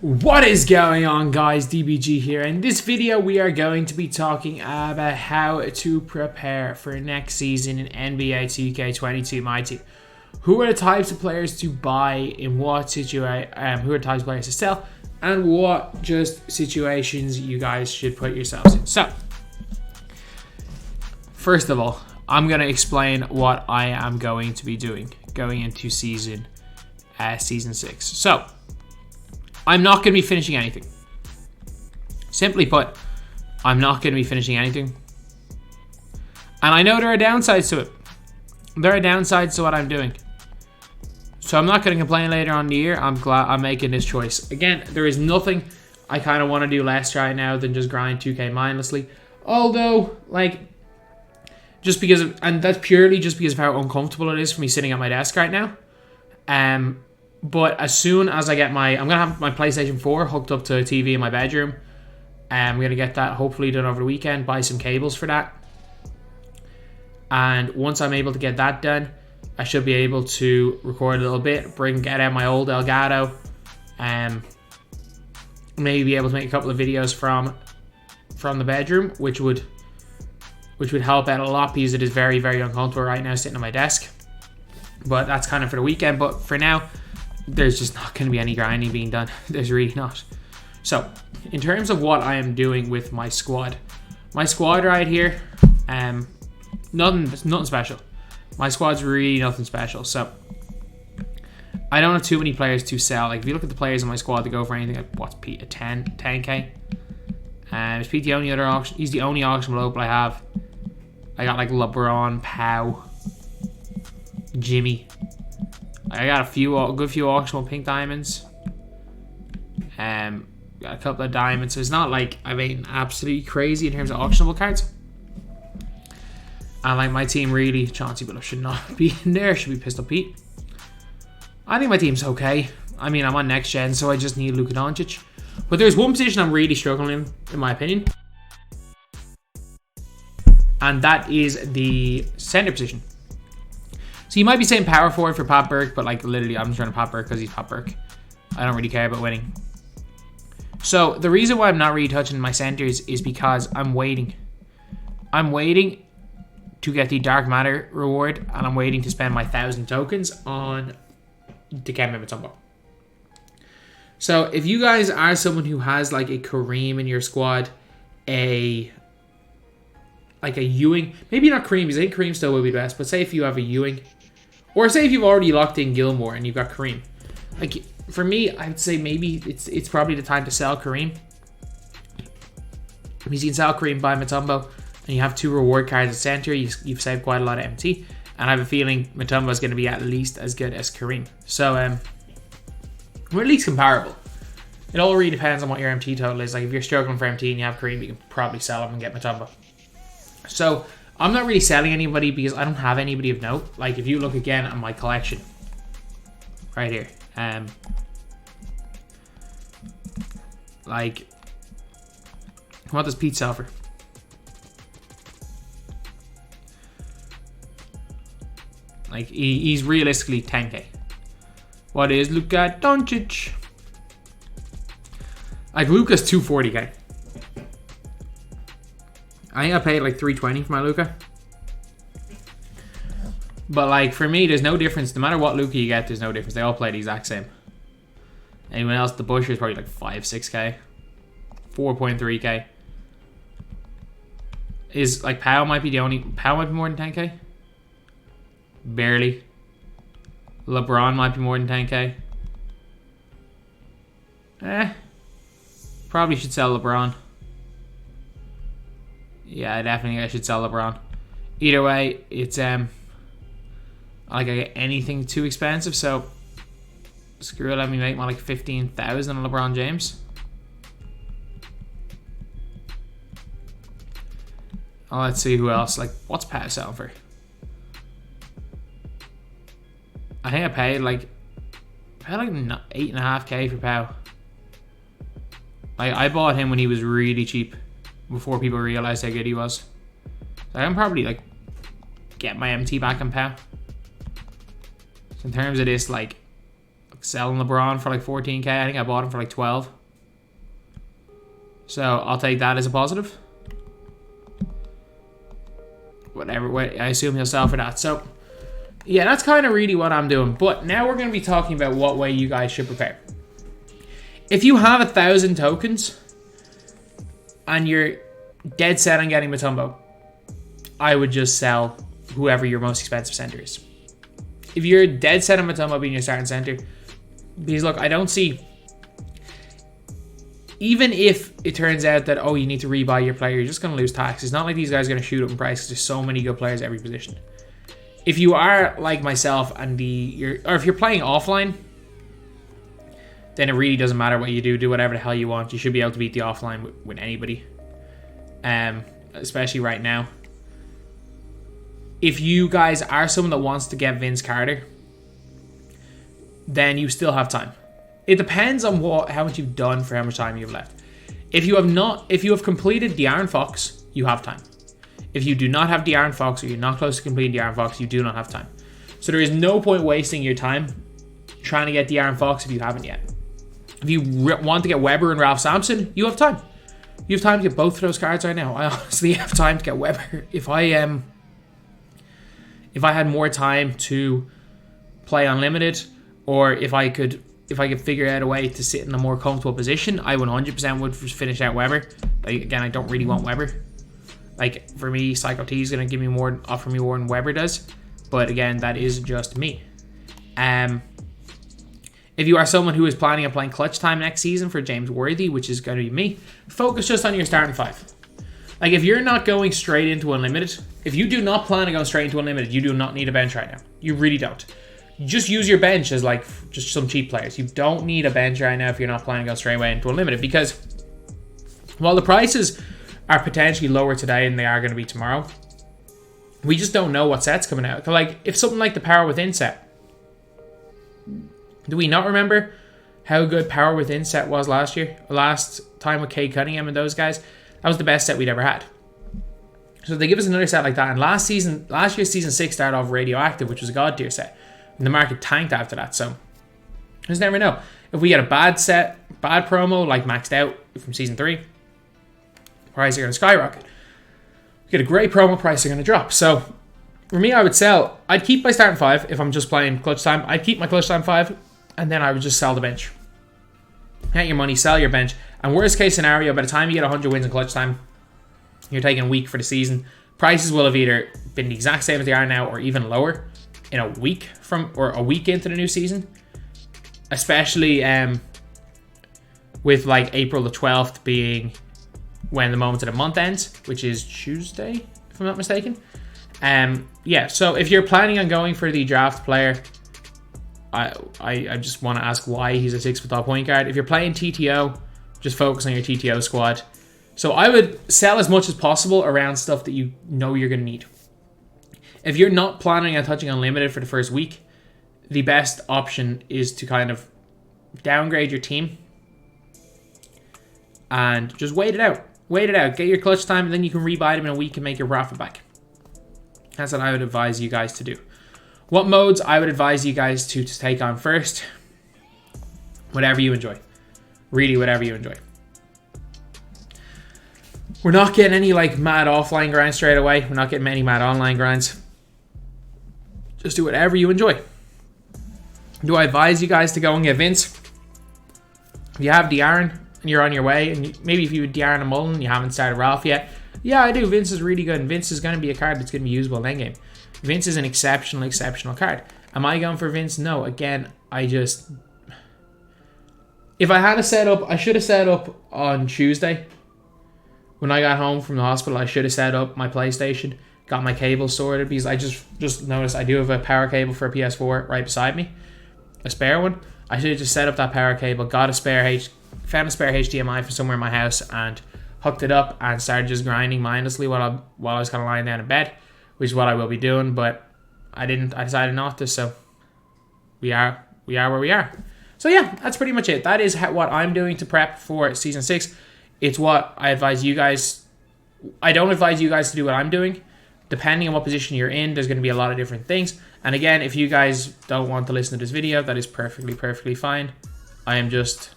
What is going on, guys? DBG here. In this video we are going to be talking about how to prepare for next season in NBA 2K22 My Team. Who are the types of players to buy, in what situation, who are the types of players to sell, and what just situations you guys should put yourselves in. So, first of all, I'm going to explain what I am going to be doing going into season 6. So, I'm not going to be finishing anything. Simply put, I'm not going to be finishing anything. And I know there are downsides to it. There are downsides to what I'm doing. So I'm not going to complain later on in the year. I'm glad I'm making this choice. Again, there is nothing I kind of want to do less right now than just grind 2K mindlessly. Although, like, just because of, and that's purely just because of how uncomfortable it is for me sitting at my desk right now. But as soon as I get I'm going to have my PlayStation 4 hooked up to a TV in my bedroom. I'm going to get that hopefully done over the weekend, buy some cables for that. And once I'm able to get that done, I should be able to record a little bit, get out my old Elgato, maybe be able to make a couple of videos from the bedroom, which would help out a lot because it is very, very uncomfortable right now sitting at my desk. But that's kind of for the weekend. But for now, there's just not going to be any grinding being done. There's really not. So, in terms of what I am doing with my squad right here, nothing special. My squad's really nothing special. So, I don't have too many players to sell. Like, if you look at the players in my squad that go for anything, like, what's Pete, a 10k? Is Pete the only other auction? He's the only auction global I have. I got like LeBron, Pau, Jimmy. I got a good few auctionable pink diamonds. Got a couple of diamonds. So it's not like, I mean, absolutely crazy in terms of auctionable cards. And like my team really, Chauncey Billups should not be in there. Should be Pistol Pete. I think my team's okay. I mean, I'm on next gen, so I just need Luka Doncic. But there's one position I'm really struggling in my opinion. And that is the center position. So you might be saying power forward for Pat Burke, but like literally I'm just running Pat Burke because he's Pat Burke. I don't really care about winning. So the reason why I'm not really touching my centers is because I'm waiting. I'm waiting to get the Dark Matter reward, and I'm waiting to spend my 1,000 tokens on Dikembe Mutombo. So if you guys are someone who has like a Kareem in your squad, like a Ewing, maybe not Kareem, because I think Kareem still would be best, but say if you have a Ewing, or say if you've already locked in Gilmore and you've got Kareem. Like, for me, I'd say maybe it's probably the time to sell Kareem. Because you can sell Kareem, buy Mutombo, and you have 2 reward cards at center. You've saved quite a lot of MT, and I have a feeling Mutombo is going to be at least as good as Kareem. So, we're at least comparable. It all really depends on what your MT total is. Like, if you're struggling for MT and you have Kareem, you can probably sell him and get Mutombo. So, I'm not really selling anybody because I don't have anybody of note. Like, if you look again at my collection, right here, like, what does Pete sell for? Like, he's realistically 10k. What is Luka Doncic? Like, Luka's 240k. I think I paid like 320 for my Luka. But like, for me, there's no difference. No matter what Luka you get, there's no difference. They all play the exact same. Anyone else, the Busher is probably like 6k. 4.3k. Is like Pau might be more than 10k. Barely. LeBron might be more than 10k. Probably should sell LeBron. Yeah, definitely I should sell LeBron. Either way, it's like I get anything too expensive, so screw it, let me make more like 15,000 on LeBron James. Oh, let's see who else. Like, what's Pat selling for? I think I paid like 8.5k for Pau. Like, I bought him when he was really cheap, before people realized how good he was. So I can probably like get my MT back on Pau. So in terms of this, like, selling LeBron for like 14k. I think I bought him for like 12. So I'll take that as a positive. Whatever, I assume he'll sell for that. So yeah, that's kind of really what I'm doing. But now we're going to be talking about what way you guys should prepare. If you have 1,000 tokens and you're dead set on getting Mutombo, I would just sell whoever your most expensive center is. If you're dead set on Mutombo being your starting center, because look, I don't see, even if it turns out that, oh, you need to rebuy your player, you're just going to lose tax. It's not like these guys are going to shoot up in price because there's so many good players at every position. If you are like myself and or if you're playing offline, then it really doesn't matter what you do. Do whatever the hell you want. You should be able to beat the offline with anybody, especially right now. If you guys are someone that wants to get Vince Carter, then you still have time. It depends on how much you've done for how much time you've left. If you have completed De'Aaron Fox, you have time. If you do not have De'Aaron Fox, or you're not close to completing De'Aaron Fox, you do not have time. So there is no point wasting your time trying to get De'Aaron Fox if you haven't yet. If you want to get Weber and Ralph Sampson, you have time. You have time to get both of those cards right now. I honestly have time to get Weber. If I had more time to play unlimited, or if I could figure out a way to sit in a more comfortable position, I 100% would finish out Weber. But again, I don't really want Weber. Like, for me, Psycho T is going to offer me more than Weber does. But again, that is just me. If you are someone who is planning on playing clutch time next season for James Worthy, which is going to be me, focus just on your starting five. Like, if you're not going straight into unlimited, if you do not plan on going straight into unlimited, you do not need a bench right now. You really don't. Just use your bench as like just some cheap players. You don't need a bench right now if you're not planning to go straight away into unlimited, because while the prices are potentially lower today than they are going to be tomorrow, we just don't know what set's coming out. Like, if something like the Power Within set, do we not remember how good Power Within set was last year? Last time with Cade Cunningham and those guys, that was the best set we'd ever had. So they give us another set like that, and last year's season 6 started off Radioactive, which was a god tier set, and the market tanked after that. So you just never know. If we get a bad set, bad promo like Maxed Out from season 3, prices are going to skyrocket. We get a great promo, prices are going to drop. So for me, I would sell. I'd keep my starting 5 if I'm just playing clutch time. I'd keep my clutch time 5, and then I would just sell the bench. Get your money, sell your bench, and worst case scenario, by the time you get 100 wins in clutch time, you're taking a week for the season. Prices will have either been the exact same as they are now, or even lower in a week a week into the new season. Especially with like April the 12th being when the moment of the month ends, which is Tuesday, if I'm not mistaken. Yeah, so if you're planning on going for the draft player, I just want to ask why he's a 6-foot tall point guard. If you're playing TTO, just focus on your TTO squad. So I would sell as much as possible around stuff that you know you're going to need. If you're not planning on touching Unlimited for the first week, the best option is to kind of downgrade your team and just wait it out. Wait it out. Get your clutch time, and then you can rebuy them in a week and make your profit back. That's what I would advise you guys to do. What modes I would advise you guys to take on first? Whatever you enjoy. Really, whatever you enjoy. We're not getting any like mad offline grinds straight away. We're not getting many mad online grinds. Just do whatever you enjoy. Do I advise you guys to go and get Vince? If you have De'Aaron and you're on your way, and maybe if you have De'Aaron and Mullen, you haven't started Ralph yet. Yeah, I do. Vince is really good, and Vince is going to be a card that's going to be usable in endgame. Vince is an exceptional card. Am I going for Vince? No. Again, if I had a setup, I should have set up on Tuesday. When I got home from the hospital, I should have set up my PlayStation, got my cable sorted, because I just noticed I do have a power cable for a PS4 right beside me, a spare one. I should have just set up that power cable, found a spare HDMI from somewhere in my house, and hooked it up and started just grinding mindlessly while I was kind of lying down in bed, which is what I will be doing. But I decided not to. So we are where we are. So yeah, that's pretty much it. That is what I'm doing to prep for season 6. It's what I advise you guys. I don't advise you guys to do what I'm doing. Depending on what position you're in, there's going to be a lot of different things. And again, if you guys don't want to listen to this video, that is perfectly fine. I am just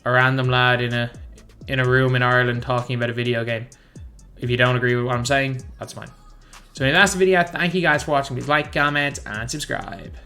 a random lad in a room in Ireland talking about a video game. If you don't agree with what I'm saying, that's fine. So anyway, that's the video. Thank you guys for watching. Please like, comment, and subscribe.